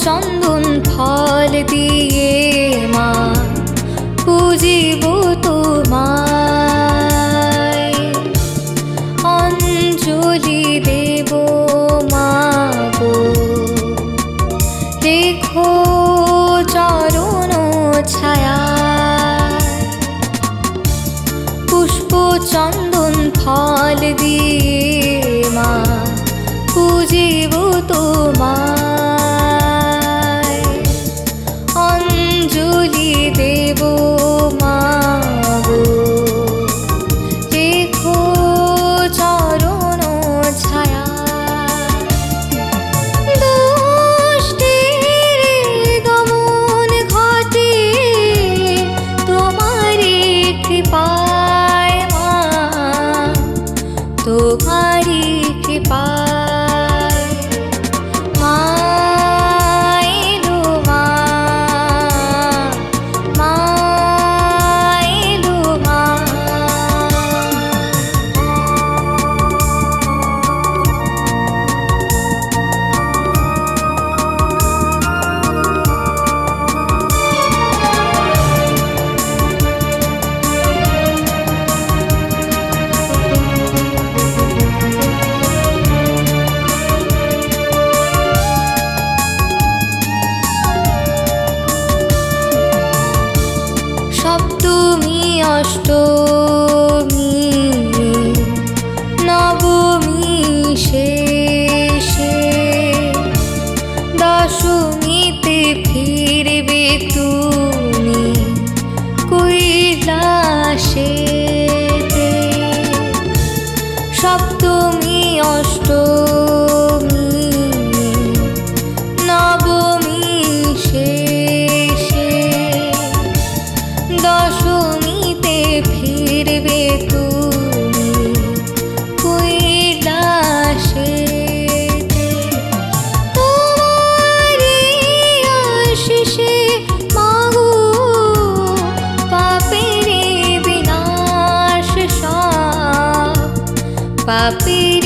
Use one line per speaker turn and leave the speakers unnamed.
চন্দন ফল দিয়ে মা পুজিব তোমায়, অঞ্জলি দেব মা গো রেখো চরণ ছায়া, পুষ্প চন্দন ফল দিয়ে মা পুজিব তোমায়, অঞ্জলি দেব মা গো রেখো চরণ ছায়া। দুষ্টের দমন ঘটে তোমারি কৃপায় মা, তোমারি কৃপায় মা এলো মা, মা এলো মা। সপ্তমী অষ্টমী নবমী শেষে, দশমীতে ফিরবে তুমি কৈলাসেতে। সপ্তমী অষ্টমী নবমী শেষে, দশমীতে ফিরবে তুমি কৈলাসেতে। তোমারি আশিসে মা গো পাপের বিনাশ সব, পাপের